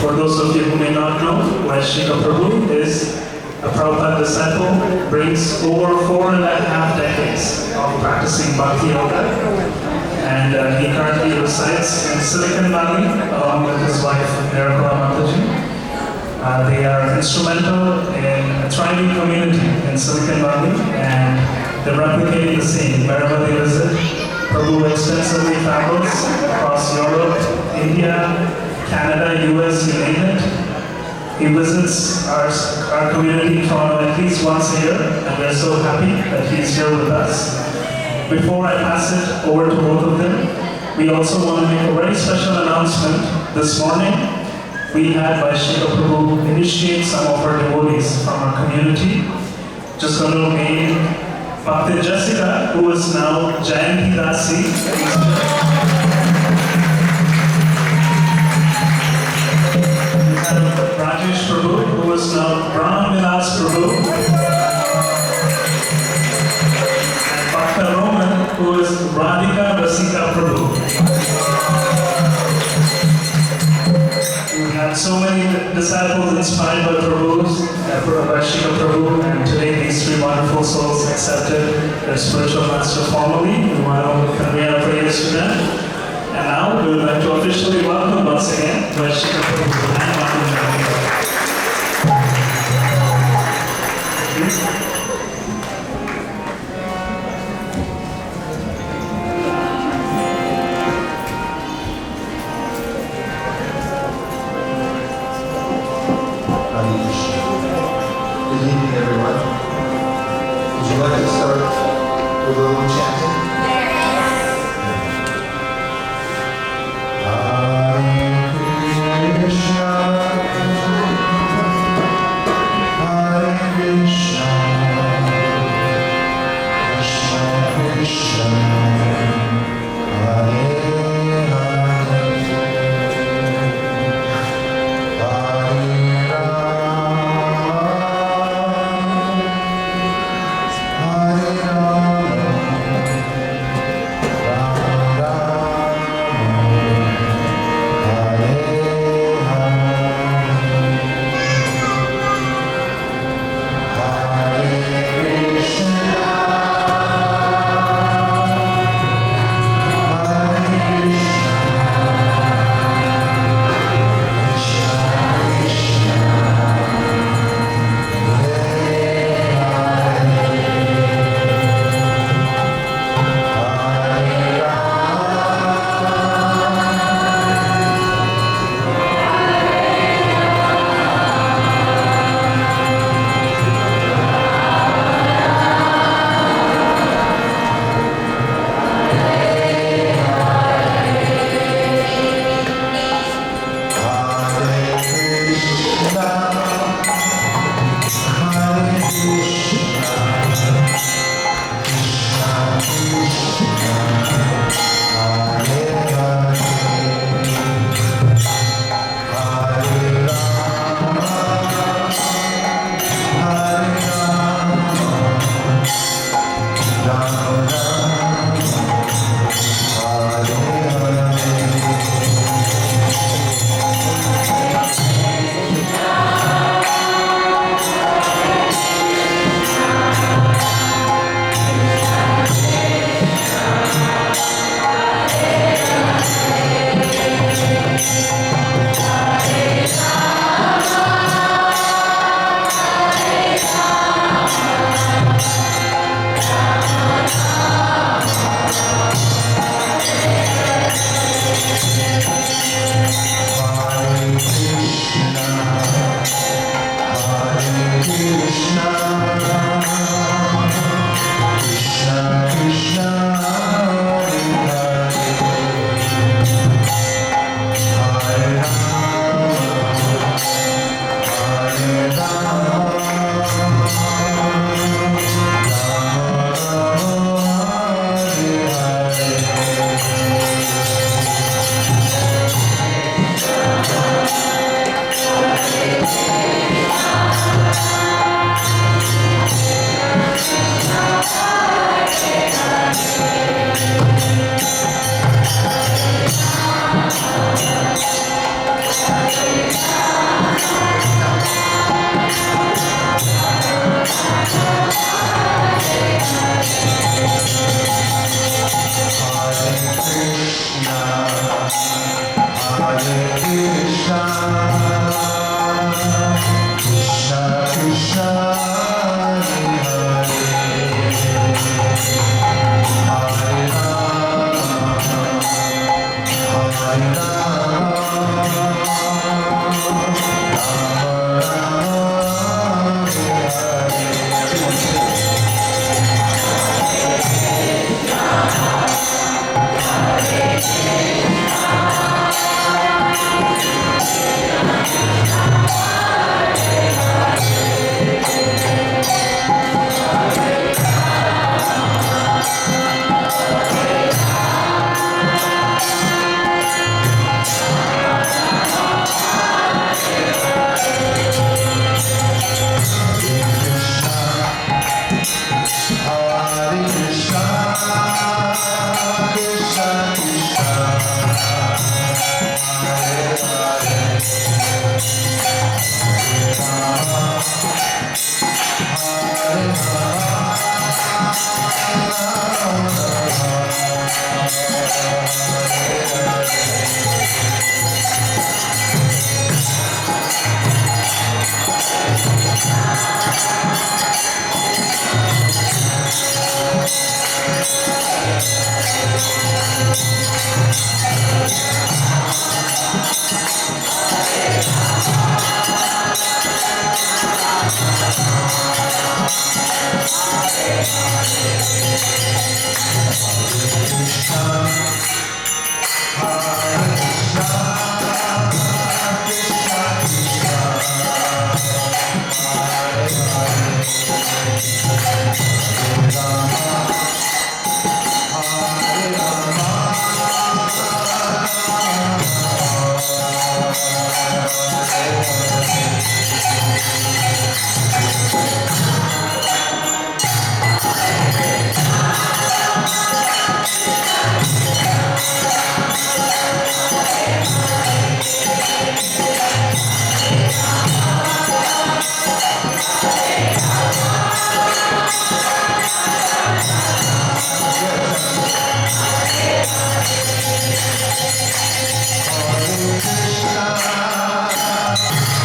For those of you who may not know, Vaisheshika Prabhu is a Prabhupada disciple, brings over 4.5 decades of practicing Bhakti Yoga, and he currently resides in Silicon Valley along with his wife, Nirmala Mataji. They are instrumental in a thriving community in Silicon Valley, and they're replicating the same wherever they visit. Prabhu extensively travels across Europe, India, Canada, US, you name it. He visits our community in Toronto at least once a year, and we're so happy that he's here with us. Before I pass it over to both of them, we also want to make a very special announcement. This morning, we had Vaisheshika Prabhu initiate some of our devotees from our community. Just going to name Bhakti Jessica, who is now Jayanti Dasi. Rajesh Prabhu, who is now Brahma Vilas Prabhu, and Bhakta Roman, who is Radhika Rasika Prabhu. We had so many disciples inspired by Prabhu's, Vaisheshika Prabhu, and today these three wonderful souls accepted their spiritual master formally. We want to convey our prayers to them. And now we would like to officially welcome once again Vaisheshika Prabhu and Bhakti. Good evening, everyone. Would you like to start with a little chanting? Hare Rama,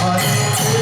Hare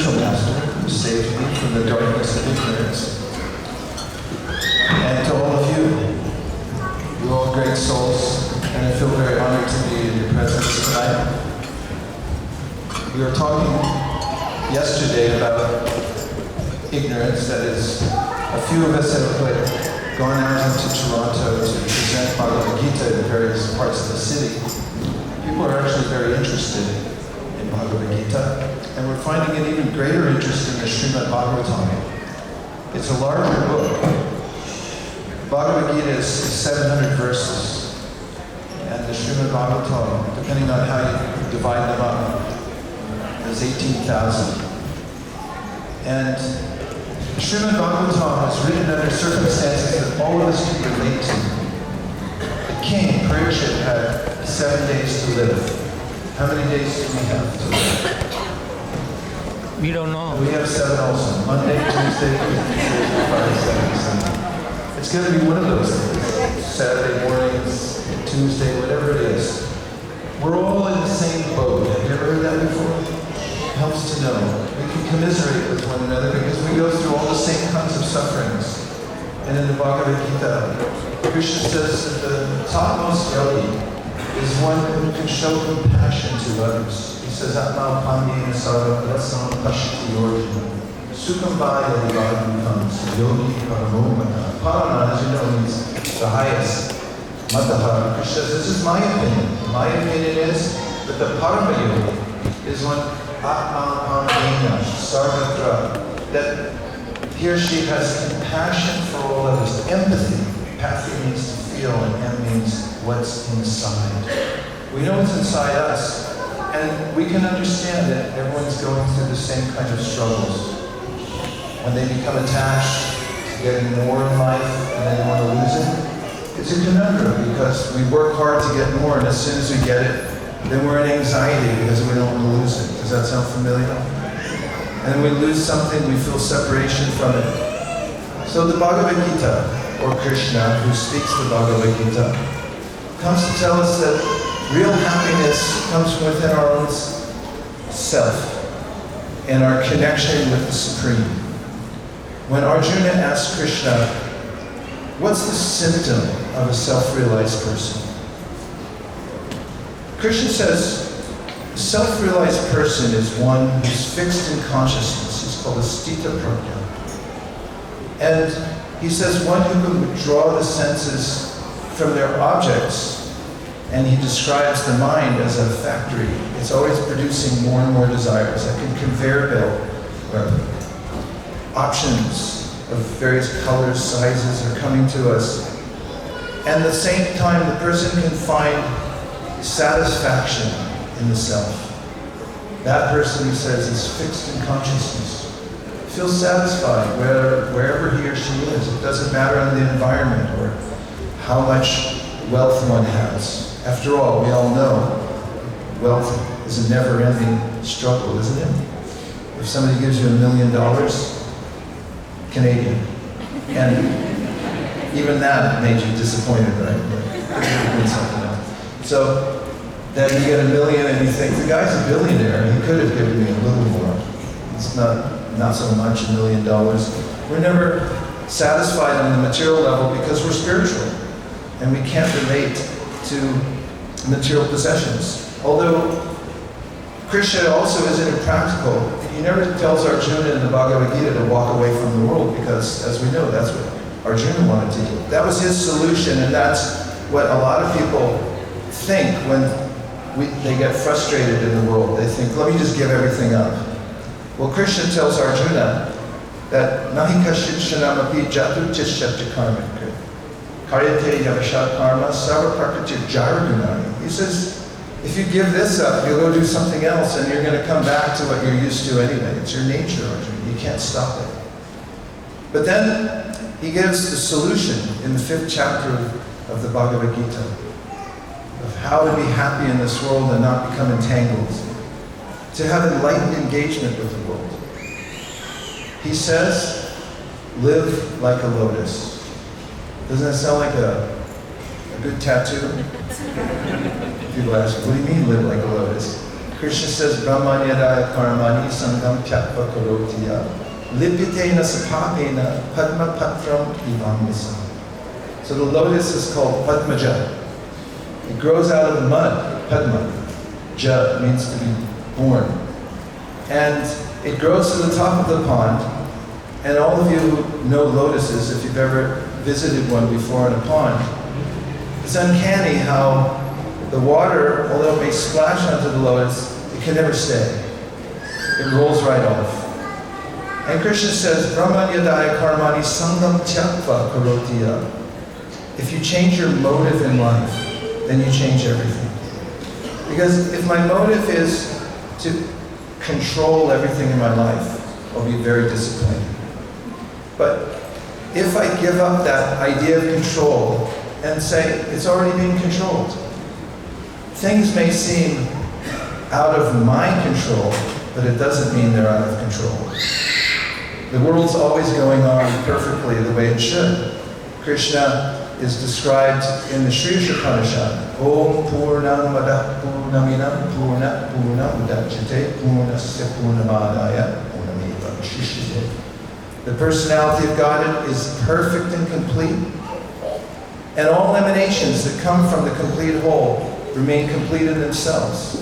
spiritual master who saved me from the darkness of ignorance. And to all of you, you're all great souls, and I feel very honored to be in your presence tonight. We were talking yesterday about ignorance, that is, a few of us have gone out into Toronto to present Bhagavad Gita in various parts of the city. People are actually very interested in Bhagavad Gita, and we're finding an even greater interest in the Srimad Bhagavatam. It's a larger book. Bhagavad Gita is 700 verses, and the Srimad Bhagavatam, depending on how you divide them up, is 18,000. And Srimad Bhagavatam was written under circumstances that all of us can relate to. The king, Parikshit, had 7 days to live. How many days do we have to live? We don't know. We have 7 also. Monday, Tuesday, Wednesday, Friday, Saturday, Sunday. It's going to be one of those days. Saturday mornings, Tuesday, whatever it is. We're all in the same boat. Have you ever heard that before? It helps to know. We can commiserate with one another because we go through all the same kinds of sufferings. And in the Bhagavad Gita, Krishna says that the topmost yogi is one who can show compassion to others. He says, Atma Pandina Sarva Rasam Pashti Yorjuna. Sukhambhaya Devadu comes, Yogi Paramomata. Parana, as you know, means the highest. Mataha. Krishna says, this is my opinion. My opinion is that the Parama Yogi is one Atma Pandina Sarvatra, that he or she has compassion for all others. Empathy. Pathy means to feel, and M means what's inside. We know what's inside us, and we can understand that everyone's going through the same kind of struggles. When they become attached to getting more in life and then they want to lose it, it's a conundrum because we work hard to get more, and as soon as we get it, then we're in anxiety because we don't want to lose it. Does that sound familiar? And when we lose something, we feel separation from it. So the Bhagavad Gita, or Krishna, who speaks the Bhagavad Gita, comes to tell us that real happiness comes from within our own self and our connection with the Supreme. When Arjuna asked Krishna, what's the symptom of a self-realized person? Krishna says, a self-realized person is one who's fixed in consciousness. It's called a stita prajna. And he says one who can withdraw the senses from their objects, and he describes the mind as a factory. It's always producing more and more desires, like a conveyor belt, where options of various colors, sizes are coming to us. And at the same time, the person can find satisfaction in the self. That person, he says, is fixed in consciousness. Feels satisfied wherever he or she is. It doesn't matter on the environment or how much wealth one has. After all, we all know wealth is a never-ending struggle, isn't it? If somebody gives you $1 million, Canadian, and even that made you disappointed, right? So then you get $1 million and you think, the guy's a billionaire, he could have given me a little more. It's not so much $1 million. We're never satisfied on the material level because we're spiritual and we can't relate to material possessions. Although Krishna also isn't impractical. He never tells Arjuna in the Bhagavad Gita to walk away from the world because, as we know, that's what Arjuna wanted to do. That was his solution, and that's what a lot of people think when they get frustrated in the world. They think, let me just give everything up. Well, Krishna tells Arjuna that nahi kashit shanamapi jatu tishyapta karma karyate yavashat karma sarva prakriti jaragunani. He says, if you give this up, you'll go do something else and you're going to come back to what you're used to anyway. It's your nature, Arjuna. You can't stop it. But then he gives the solution in the 5th chapter of the Bhagavad Gita of how to be happy in this world and not become entangled, to have enlightened engagement with the world. He says, live like a lotus. Doesn't that sound like a good tattoo? People ask, what do you mean live like a lotus? Krishna says, Brahmanyadaya karmani sangam tyakva karotiya lipitena sapapena padma patram ivamisa. So the lotus is called Padmaja. It grows out of the mud, Padma. Ja means to be born. And it grows to the top of the pond. And all of you who know lotuses, if you've ever visited one before in a pond, it's uncanny how the water, although it may splash onto the lotus, it can never stay. It rolls right off. And Krishna says, Brahmanyadaya karmani sangam tyakva karotiya. If you change your motive in life, then you change everything. Because if my motive is to control everything in my life, I'll be very disappointed. But if I give up that idea of control and say, it's already being controlled, things may seem out of my control, but it doesn't mean they're out of control. The world's always going on perfectly the way it should. Krishna is described in the Sri Upanishad. Om Purnamada Purnaminam Purna Purna Udachyate Purnasya Purnamadaya Purnameva Vashishyate. The personality of God is perfect and complete, and all emanations that come from the complete whole remain complete in themselves.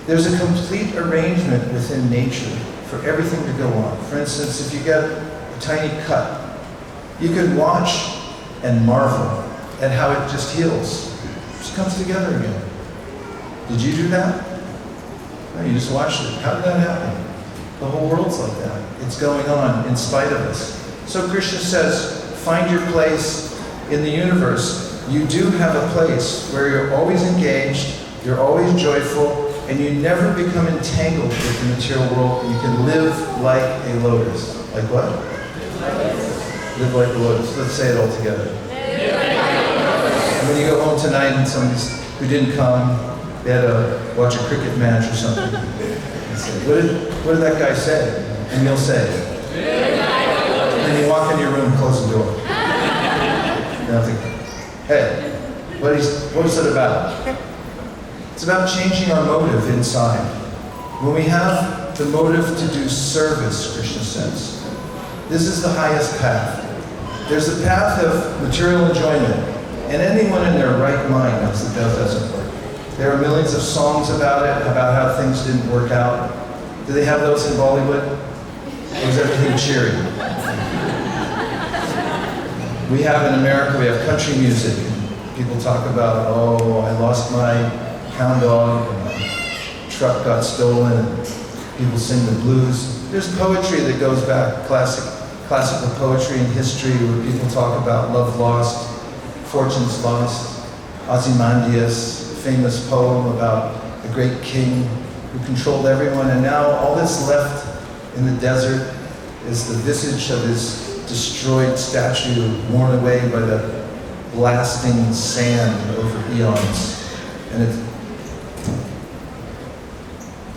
There's a complete arrangement within nature for everything to go on. For instance, if you get a tiny cut, you can watch and marvel at how it just heals. It just comes together again. Did you do that? No, you just watched it. How did that happen? The whole world's like that. It's going on in spite of us. So Krishna says, find your place in the universe. You do have a place where you're always engaged, you're always joyful, and you never become entangled with the material world. You can live like a lotus. Like what? Live like a lotus. Let's say it all together. And when you go home tonight and somebody who didn't come, they had to watch a cricket match or something. And say, what did that guy say? And you'll say, and then you walk in your room, close the door. And I think, hey, what is it about? It's about changing our motive inside. When we have the motive to do service, Krishna says, this is the highest path. There's the path of material enjoyment, and anyone in their right mind knows that that doesn't work. There are millions of songs about it, about how things didn't work out. Do they have those in Bollywood? Or is everything cheery? We have in America, we have country music. People talk about, oh, I lost my hound dog, and my truck got stolen, and people sing the blues. There's poetry that goes back, classical poetry and history, where people talk about love lost, fortunes lost. Ozymandias, a famous poem about a great king who controlled everyone, and now all that's left in the desert is the visage of his destroyed statue, worn away by the blasting sand over eons. And it's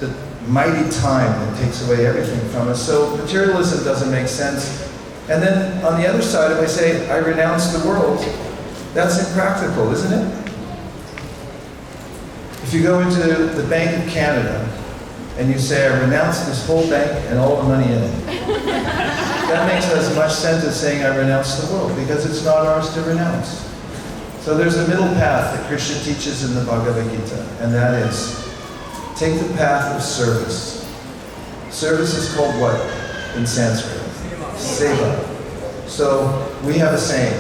the mighty time that takes away everything from us. So materialism doesn't make sense. And then on the other side, if I say, I renounce the world, that's impractical, isn't it? If you go into the Bank of Canada and you say, I renounce this whole bank and all the money in it, that makes as much sense as saying I renounce the world, because it's not ours to renounce. So there's a middle path that Krishna teaches in the Bhagavad Gita, and that is, take the path of service. Service is called what in Sanskrit? Seva. So we have a saying,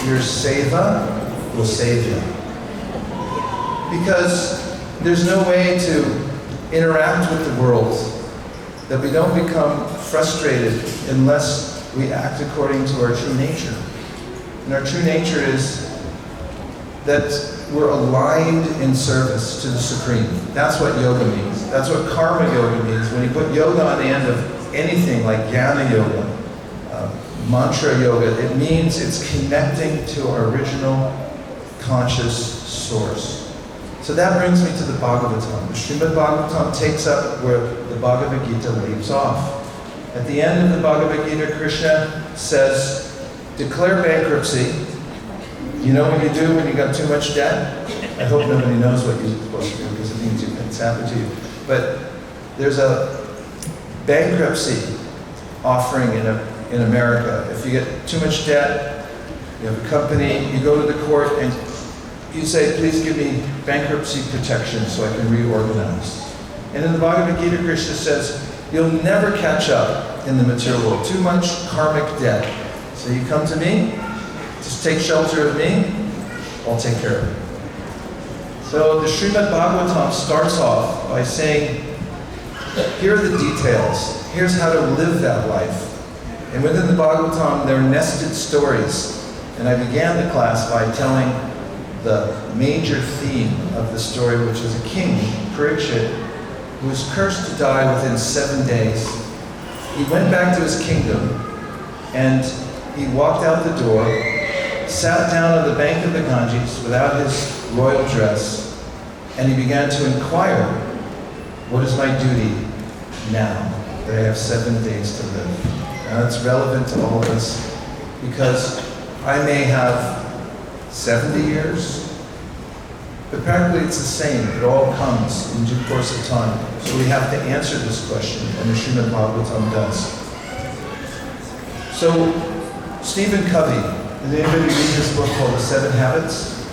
your seva will save you. Because there's no way to interact with the world that we don't become frustrated unless we act according to our true nature. And our true nature is that we're aligned in service to the Supreme. That's what yoga means. That's what karma yoga means. When you put yoga on the end of anything like jnana yoga, mantra yoga, it means it's connecting to our original conscious source. So that brings me to the Bhagavatam. The Srimad Bhagavatam takes up where the Bhagavad Gita leaves off. At the end of the Bhagavad Gita, Krishna says, declare bankruptcy. You know what you do when you got too much debt? I hope nobody knows what you're supposed to do, because it means it's happened to you. but there's a bankruptcy offering in America. If you get too much debt, you have a company, you go to the court and you say, please give me bankruptcy protection so I can reorganize. And in the Bhagavad Gita, Krishna says, you'll never catch up in the material world. Too much karmic debt. So you come to me, just take shelter of me, I'll take care of it. So the Srimad Bhagavatam starts off by saying, here are the details. Here's how to live that life. And within the Bhagavatam, there are nested stories. And I began the class by telling the major theme of the story, which is a king, Parikshit, who was cursed to die within 7 days. He went back to his kingdom, and he walked out the door, sat down on the bank of the Ganges without his royal dress, and he began to inquire, what is my duty now that I have 7 days to live? Now that's relevant to all of us, because I may have 70 years, but practically it's the same. It all comes in due course of time. So we have to answer this question, and the Srimad Bhagavatam does. So, Stephen Covey, did anybody read this book called The 7 Habits?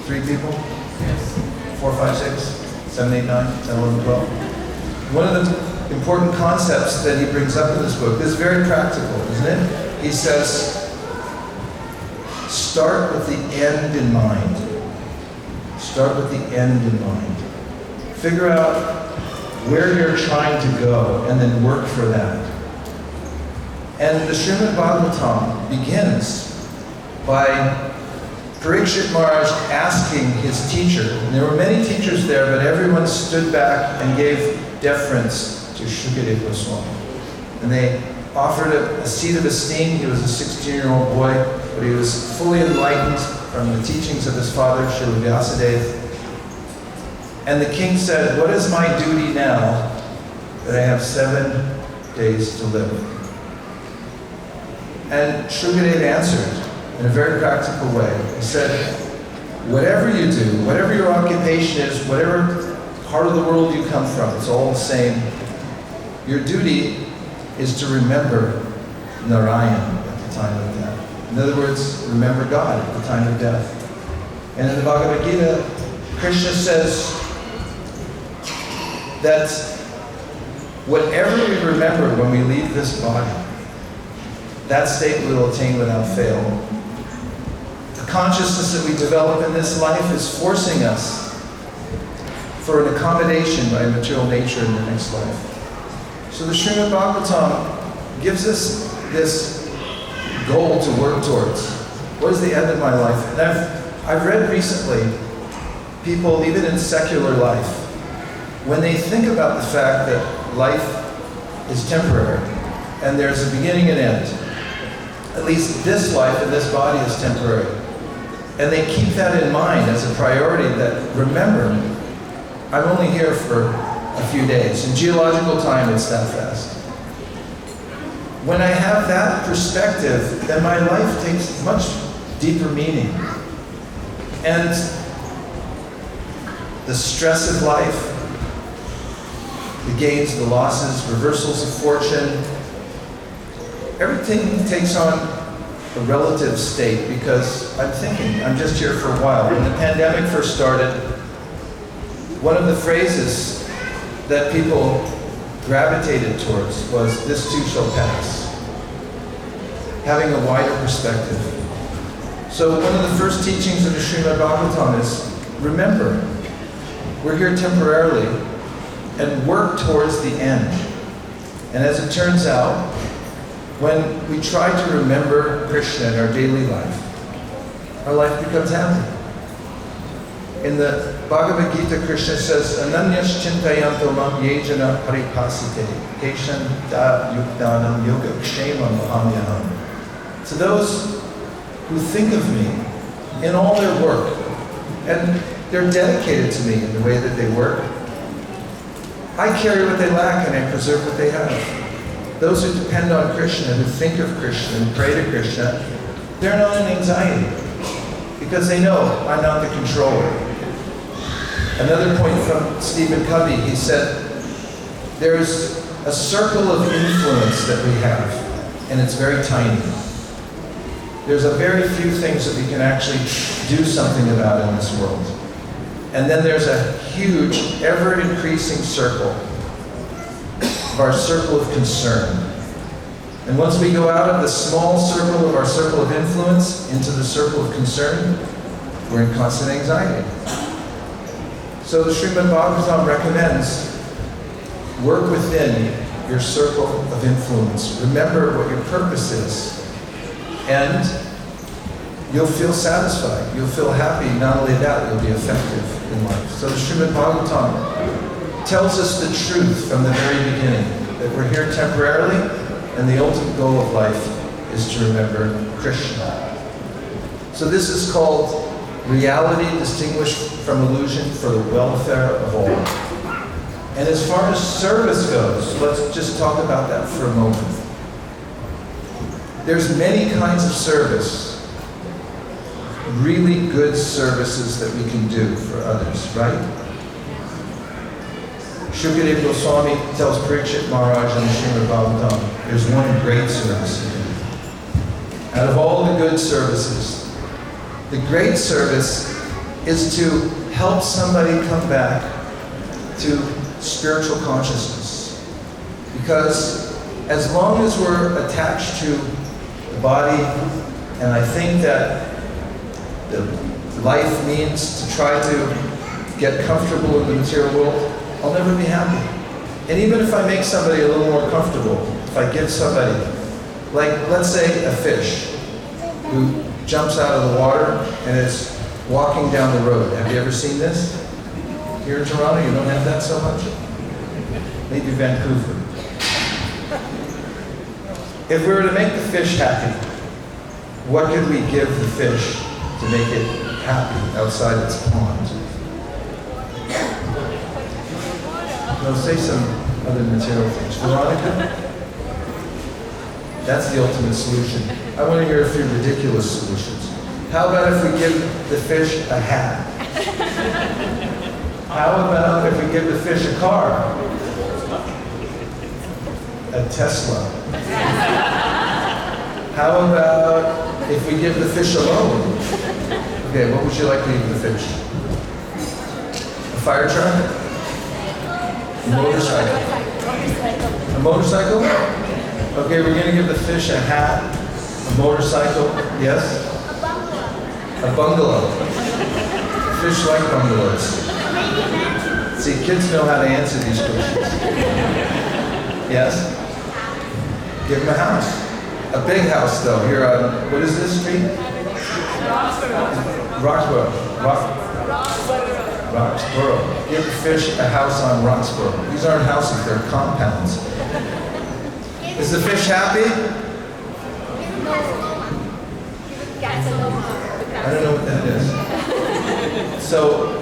3 people? Yes. 4, 5, 6, 7, 8, 9, 10, 11, 12. One of the important concepts that he brings up in this book is very practical, isn't it? He says, start with the end in mind. Start with the end in mind. Figure out where you're trying to go and then work for that. And the Srimad Bhagavatam begins by Parikshit Maharaj asking his teacher, and there were many teachers there, but everyone stood back and gave deference to Shukadeva Goswami. And they offered a seat of esteem. He was a 16-year-old boy, but he was fully enlightened from the teachings of his father, Srila Vyasadeva. And the king said, what is my duty now that I have 7 days to live? And Shukadeva answered in a very practical way. He said, whatever you do, whatever your occupation is, whatever part of the world you come from, it's all the same. Your duty is to remember Narayan at the time of death. In other words, remember God at the time of death. And in the Bhagavad Gita, Krishna says that whatever we remember when we leave this body, that state we will attain without fail. The consciousness that we develop in this life is forcing us for an accommodation by material nature in the next life. So the Srimad Bhagavatam gives us this goal to work towards. What is the end of my life? And I've read recently, people, even in secular life, when they think about the fact that life is temporary, and there's a beginning and end, at least this life and this body is temporary, and they keep that in mind as a priority, that remember, I'm only here for a few days. In geological time, it's that fast. When I have that perspective, then my life takes much deeper meaning. And the stress of life, the gains, the losses, reversals of fortune, everything takes on a relative state, because I'm thinking, I'm just here for a while. When the pandemic first started, one of the phrases that people gravitated towards was, this too shall pass. Having a wider perspective. So one of the first teachings of the Srimad Bhagavatam is, remember, we're here temporarily, and work towards the end. And as it turns out, when we try to remember Krishna in our daily life, our life becomes happy. In the Bhagavad Gita, Krishna says, Ananyas chintayanto mam yejana paripasite, keshan da yukdanam yoga kshemam ahamyaham. To those who think of me in all their work, and they're dedicated to me in the way that they work, I carry what they lack and I preserve what they have. Those who depend on Krishna, who think of Krishna and pray to Krishna, they're not in anxiety, because they know I'm not the controller. Another point from Stephen Covey, he said, there's a circle of influence that we have, and it's very tiny. There's a very few things that we can actually do something about in this world. And then there's a huge, ever-increasing circle of our circle of concern. And once we go out of the small circle of our circle of influence into the circle of concern, we're in constant anxiety. So the Srimad Bhagavatam recommends work within your circle of influence. Remember what your purpose is. And you'll feel satisfied. You'll feel happy. Not only that, you'll be effective in life. So the Srimad Bhagavatam tells us the truth from the very beginning, that we're here temporarily, and the ultimate goal of life is to remember Krishna. So this is called reality distinguished from illusion for the welfare of all. And as far as service goes, let's just talk about that for a moment. There's many kinds of service, really good services that we can do for others, right? Shukadeva Goswami tells Parikshit Maharaj in the Srimad Bhagavatam, there's one great service you can do. Out of all the good services, the great service is to help somebody come back to spiritual consciousness. Because as long as we're attached to the body, and I think that the life means to try to get comfortable in the material world, I'll never be happy. And even if I make somebody a little more comfortable, if I give somebody, like let's say a fish who jumps out of the water and is walking down the road. Have you ever seen this? Here in Toronto, you don't have that so much? Maybe Vancouver. If we were to make the fish happy, what could we give the fish to make it happy outside its pond? No, say some other material things. Veronica? That's the ultimate solution. I want to hear a few ridiculous solutions. How about if we give the fish a hat? How about if we give the fish a car? A Tesla. How about if we give the fish a loan? Okay, what would you like to give the fish? A fire truck? A motorcycle? A motorcycle? Okay, we're going to give the fish a hat, a motorcycle, yes? A bungalow. Fish like bungalows. See, kids know how to answer these questions. Yes? Give them a house. A big house, though, here on, what is this street? Roxborough. Give the fish a house on Roxborough. These aren't houses, they're compounds. Is the fish happy? I don't know what that is. So,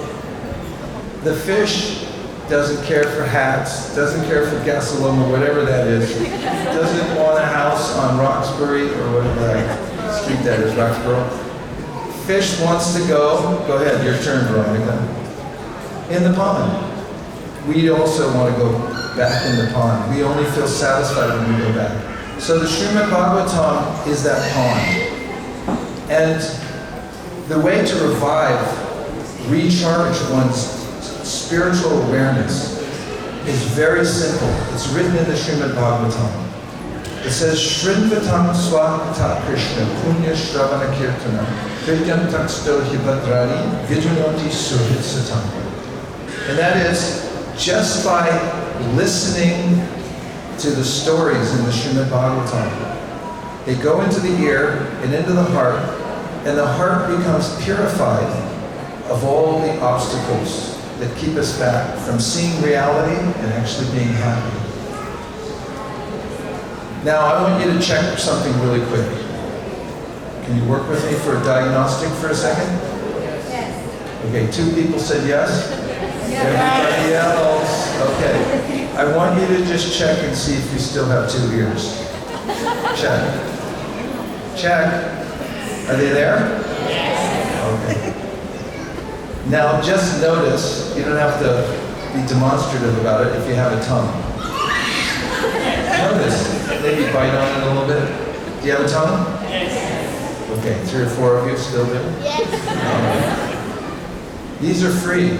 the fish doesn't care for hats, doesn't care for gasoline or whatever that is, doesn't want a house on Roxbury or whatever street that is, Roxborough. Fish wants to go ahead, your turn, Veronica, in the pond. We also want to go back in the pond. We only feel satisfied when we go back. So the Srimad Bhagavatam is that pond. And the way to revive, recharge one's spiritual awareness is very simple. It's written in the Srimad Bhagavatam. It says, Shrinvatam swakata Krishna punya shravana kirtana krityam taksto hibadrani vidunoti suhit satam. And that is, just by listening to the stories in the Srimad Bhagavatam, they go into the ear and into the heart, and the heart becomes purified of all the obstacles that keep us back from seeing reality and actually being happy. Now, I want you to check something really quick. Can you work with me for a diagnostic for a second? Yes. Okay, 2 people said yes. Everybody else? Okay. I want you to just check and see if you still have 2 ears. Check. Check. Are they there? Yes. Okay. Now just notice, you don't have to be demonstrative about it if you have a tongue. Notice, maybe bite on it a little bit. Do you have a tongue? Yes. Okay, 3 or 4 of you still do? Yes. These are free.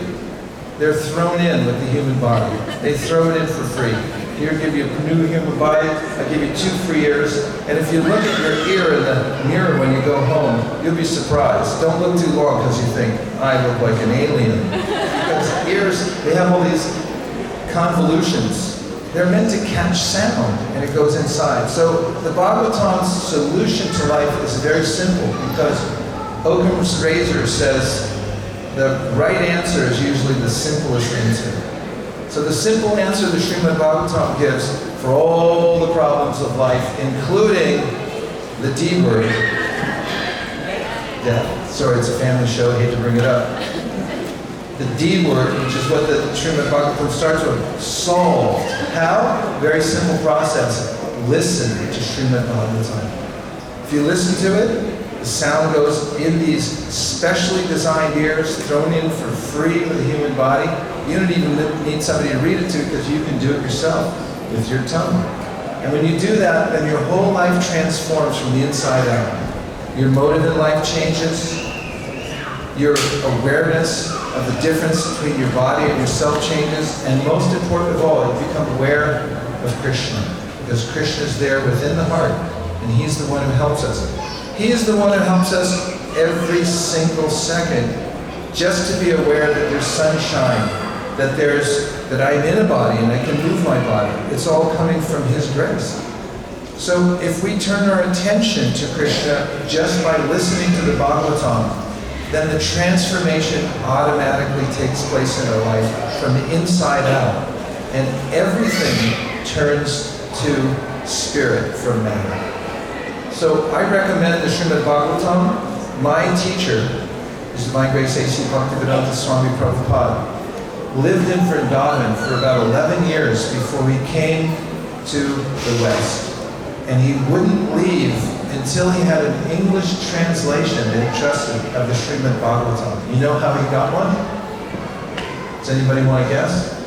They're thrown in with the human body. They throw it in for free. Here, give you a new human body. I give you 2 free ears. And if you look at your ear in the mirror when you go home, you'll be surprised. Don't look too long because you think, I look like an alien. Because ears, they have all these convolutions. They're meant to catch sound, and it goes inside. So the Bhagavatam's solution to life is very simple, because Occam's razor says the right answer is usually the simplest answer. So the simple answer the Srimad Bhagavatam gives for all the problems of life, including the D word, death. Sorry, it's a family show, I hate to bring it up. The D word, which is what the Srimad Bhagavatam starts with, solved. How? Very simple process. Listen to Srimad Bhagavatam. If you listen to it, the sound goes in these specially designed ears, thrown in for free with the human body. You don't even need somebody to read it to, because you can do it yourself with your tongue. And when you do that, then your whole life transforms from the inside out. Your motive in life changes. Your awareness of the difference between your body and yourself changes. And most important of all, you become aware of Krishna. Because Krishna is there within the heart, and He's the one who helps us. He is the one who helps us every single second, just to be aware that there's sunshine, that I'm in a body and I can move my body. It's all coming from His grace. So if we turn our attention to Krishna just by listening to the Bhagavatam, then the transformation automatically takes place in our life from the inside out. And everything turns to spirit from matter. So I recommend the Srimad Bhagavatam. My teacher is Divine Grace A.C. Bhaktivedanta Swami Prabhupada. Lived in Vrindavan for about 11 years before he came to the West. And he wouldn't leave until he had an English translation entrusted of the Srimad Bhagavatam. You know how he got one? Does anybody want to guess?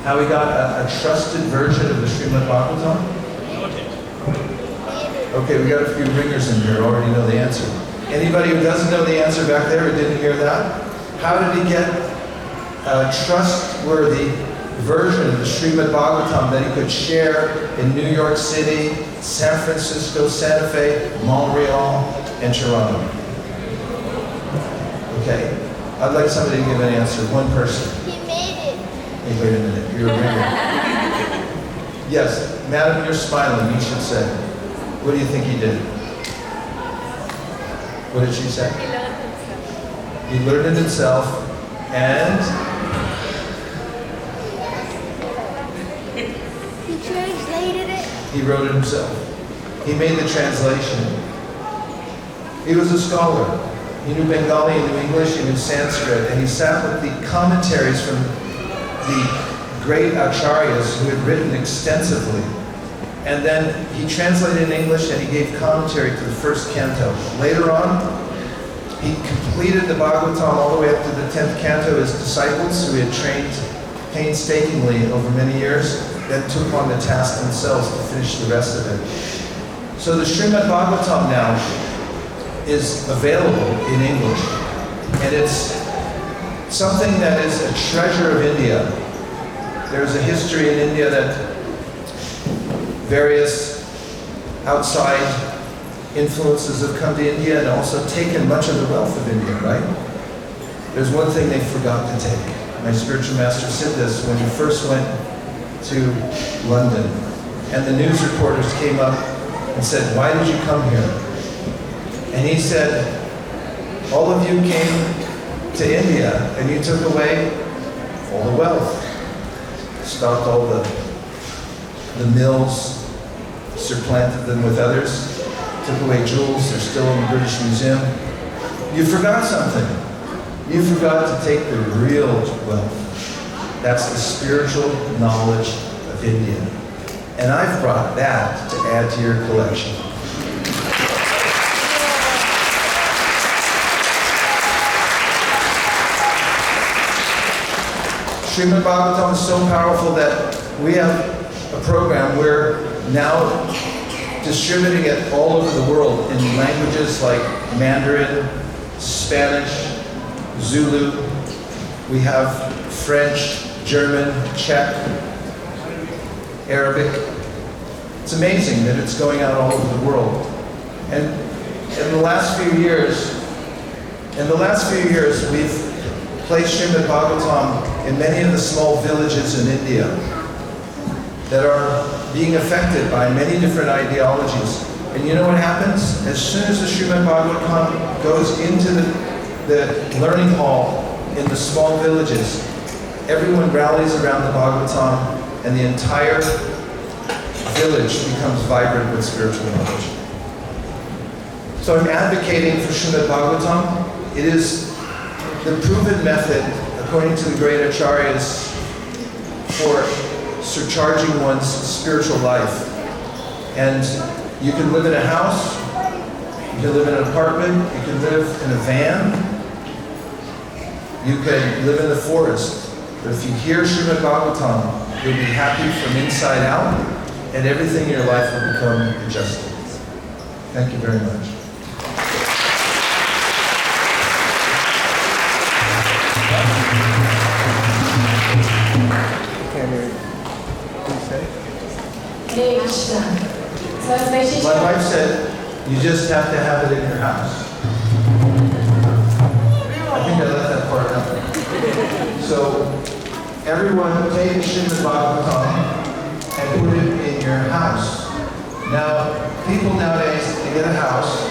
How he got a trusted version of the Srimad Bhagavatam? Okay, we got a few ringers in here who already know the answer. Anybody who doesn't know the answer back there who didn't hear that? How did he get a trustworthy version of the Srimad Bhagavatam that he could share in New York City, San Francisco, Santa Fe, Montreal, and Toronto? Okay, I'd like somebody to give an answer. One person. He made it. Hey, wait a minute, you're a ringer. Yes, madam, you're smiling, you should say. What do you think he did? What did she say? He learned it himself, and He translated it. he wrote it himself. He made the translation. He was a scholar. He knew Bengali, he knew English, he knew Sanskrit, and he sat with the commentaries from the great acharyas who had written extensively. And then he translated in English and he gave commentary to the first canto. Later on, he completed the Bhagavatam all the way up to the 10th canto. His disciples, who he had trained painstakingly over many years, then took on the task themselves to finish the rest of it. So the Srimad Bhagavatam now is available in English. And it's something that is a treasure of India. There's a history in India that various outside influences have come to India and also taken much of the wealth of India, right? There's one thing they forgot to take. My spiritual master said this when he first went to London. And the news reporters came up and said, "Why did you come here?" And he said, "All of you came to India and you took away all the wealth. Stopped all the mills, supplanted them with others, took away jewels, they're still in the British Museum. You forgot something. You forgot to take the real wealth. That's the spiritual knowledge of India. And I've brought that to add to your collection." Srimad Bhagavatam is so powerful that we have a program where now distributing it all over the world in languages like Mandarin, Spanish, Zulu. We have French, German, Czech, Arabic. It's amazing that it's going out all over the world. And in the last few years, we've placed Srimad Bhagavatam in many of the small villages in India that are being affected by many different ideologies. And you know what happens? As soon as the Srimad Bhagavatam goes into the learning hall in the small villages, everyone rallies around the Bhagavatam and the entire village becomes vibrant with spiritual knowledge. So I'm advocating for Srimad Bhagavatam. It is the proven method, according to the great acharyas, for surcharging one's spiritual life. And you can live in a house, you can live in an apartment, you can live in a van, you can live in the forest. But if you hear Srimad Bhagavatam, you'll be happy from inside out, and everything in your life will become adjusted. Thank you very much. Hare Krishna. So as Vaisheshika, My wife said, you just have to have it in your house. I think I left that part out. So, everyone take Srimad Bhagavatam and put it in your house. Now, people nowadays, they get a house,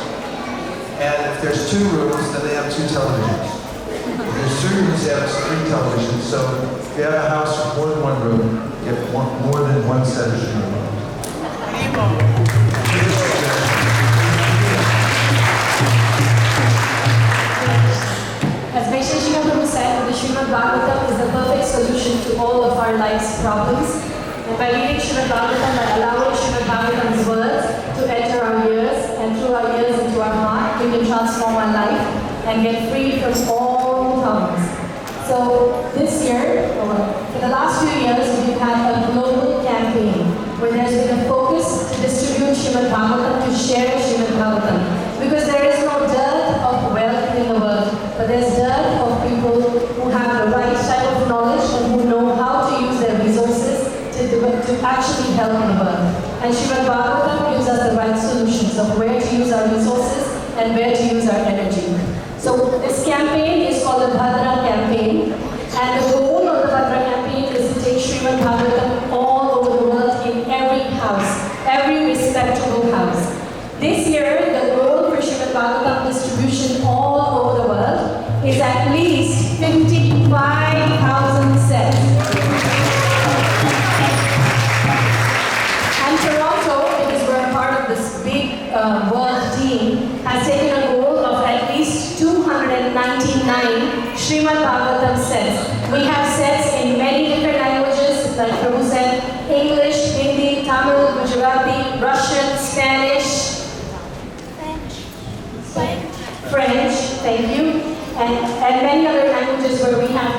and if there's 2 rooms, then they have 2 televisions. If there's 3 rooms, they have 3 televisions. So, if you have a house with more than 1 room, you have more than 1 set of Srimad Bhagavatam. as Vaisheshika Prabhu said, the Srimad Bhagavatam is the perfect solution to all of our life's problems. And by reading Srimad Bhagavatam, by allowing Srimad Bhagavatam's words to enter our ears, and through our ears into our heart, we can transform our life and get free from all problems. So this year, or for the last few years, we've had a global campaign where there's been a focus to distribute Srimad Bhagavatam, to share Srimad Bhagavatam. Because there is no dearth of wealth in the world, but there's dearth of people who have the right type of knowledge and who know how to use their resources to actually help the world. And Srimad Bhagavatam gives us the right solutions of where to use our resources and where to use our energy. So this campaign is called the Bhadra campaign, and the goal of the Bhadra campaign is to take Srimad Bhagavatam all over the world in every house, every respectable house. This year, the goal for Srimad Bhagavatam distribution all over the world is at least 55,000 sets. And Toronto, because we're a part of this big world team, has taken a goal of at least 299 Srimad Bhagavatam sets. We have sets in many different languages, like Prabhu said, English, Hindi, Tamil, Gujarati, Russian, Spanish, French, thank you, and many other languages where we have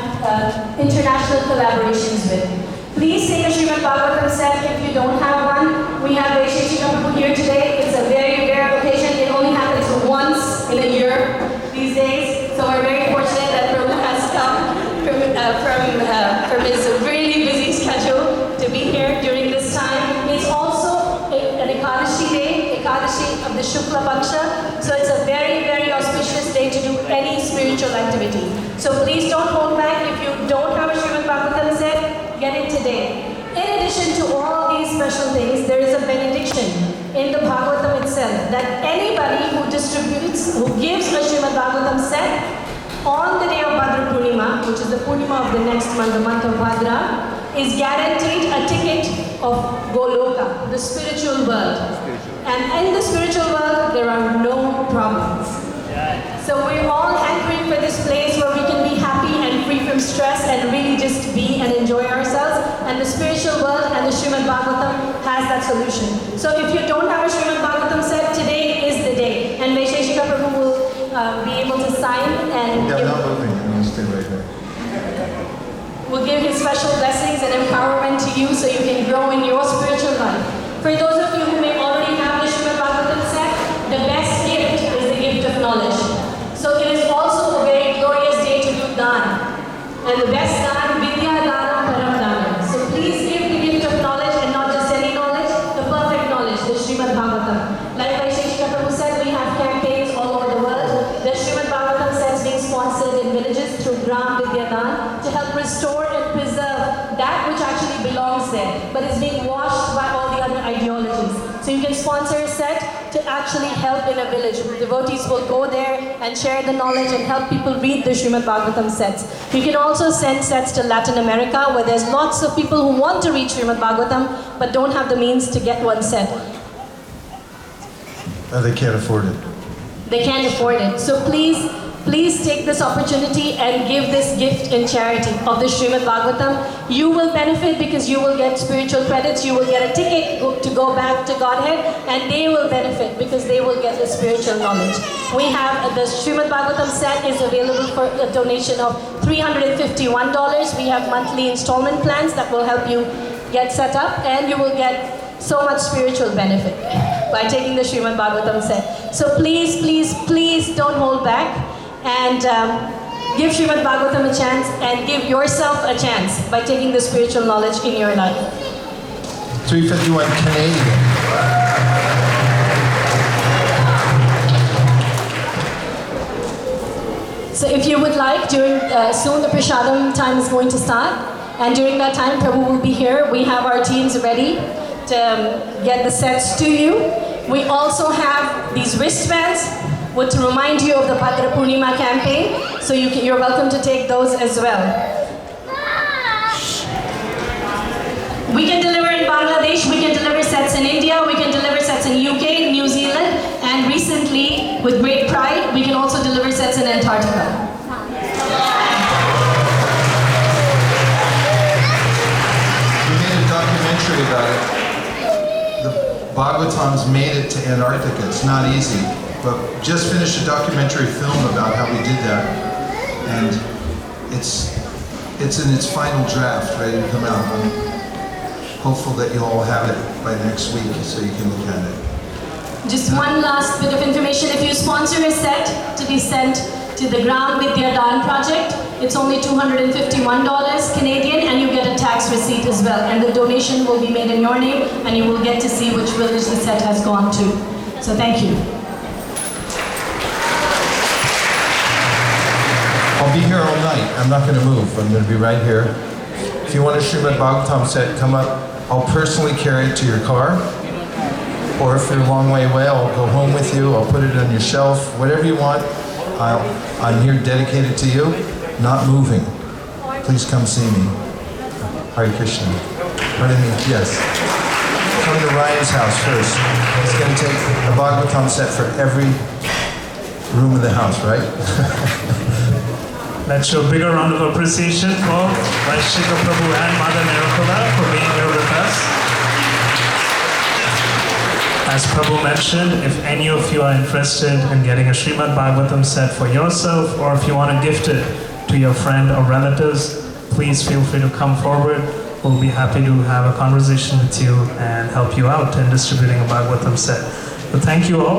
international collaborations with. Please take a Srimad Bhagavatam set if you don't have one. We have Vaisheshika Prabhu here today. It's a very rare occasion. It only happens once in a year these days. So we're very fortunate that Prabhu has come from his really busy schedule to be here during this time. It's also an Ekadashi day, Ekadashi of the Shukla Paksha. So it's a very, very auspicious day to do any spiritual activity. So please don't hold back. If you don't have a Srimad Bhagavatam set, get it today. In addition to all these special things, there is a benediction in the Bhagavatam itself that anybody who gives a Srimad Bhagavatam set on the day of Bhadra Purnima, which is the Purnima of the next month, the month of Bhadra, is guaranteed a ticket of Goloka, the spiritual world. And in the spiritual world, there are no problems. So we're all hankering for this place where we can be happy and free from stress and really just be and enjoy ourselves. And the spiritual world and the Srimad Bhagavatam has that solution. So if you don't have a Srimad Bhagavatam set, today is the day. And Vaisheshika Prabhu will be able to sign and Yeah, not moving. I'm going to stay right there. will give his special blessings and empowerment to you so you can grow in your spiritual life. For those of you who may already have the Srimad Bhagavatam set, the best gift is the gift of knowledge. So it is also a very glorious day to do dana. And the best dana, vidya dana, param dana. So please give the gift of knowledge, and not just any knowledge, the perfect knowledge, the Srimad Bhagavatam. Like Vaisheshika Prabhu said, we have campaigns all over the world. The Srimad Bhagavatam sets being sponsored in villages through Gram Vidya Dan to help restore and preserve that which actually belongs there, but is being washed by all the other ideologies. So you can sponsor a set to actually help in a village. Devotees will go there and share the knowledge and help people read the Srimad Bhagavatam sets. You can also send sets to Latin America, where there's lots of people who want to read Srimad Bhagavatam but don't have the means to get one set. They can't afford it. They can't afford it. So please take this opportunity and give this gift in charity of the Srimad Bhagavatam. You will benefit because you will get spiritual credits, you will get a ticket to go back to Godhead, and they will benefit because they will get the spiritual knowledge. We have the Srimad Bhagavatam set is available for a donation of $351. We have monthly installment plans that will help you get set up, and you will get so much spiritual benefit by taking the Srimad Bhagavatam set. So please don't hold back. And give Srimad Bhagavatam a chance, and give yourself a chance by taking the spiritual knowledge in your life. 351 Canadian. So if you would like, during soon the Prasadam time is going to start, and during that time Prabhu will be here. We have our teams ready to get the sets to you. We also have these wristbands to remind you of the Bhadra Purnima campaign, so you're welcome to take those as well. We can deliver in Bangladesh, we can deliver sets in India, we can deliver sets in UK, New Zealand, and recently, with great pride, we can also deliver sets in Antarctica. We made a documentary about it. The Bhagavatams made it to Antarctica. It's not easy. But just finished a documentary film about how we did that, and it's in its final draft, ready to come out. I'm hopeful that you'll all have it by next week so you can look at it. Just one last bit of information. If you sponsor a set to be sent to the Gram Vidya Dan project, it's only $251 Canadian, and you get a tax receipt as well. And the donation will be made in your name, and you will get to see which village the set has gone to. So thank you. I'll be here all night. I'm not going to move. I'm going to be right here. If you want a Srimad Bhagavatam set, come up. I'll personally carry it to your car. Or if you're a long way away, I'll go home with you. I'll put it on your shelf. Whatever you want. I'm here dedicated to you, not moving. Please come see me. Hare Krishna. Pardon me? Yes. Come to Ryan's house first. It's going to take a Bhagavatam set for every room in the house, right? Let's show a bigger round of appreciation for Vaisheshika Prabhu and Mother Nirukula for being here with us. As Prabhu mentioned, if any of you are interested in getting a Srimad Bhagavatam set for yourself, or if you want to gift it to your friend or relatives, please feel free to come forward. We'll be happy to have a conversation with you and help you out in distributing a Bhagavatam set. So thank you all.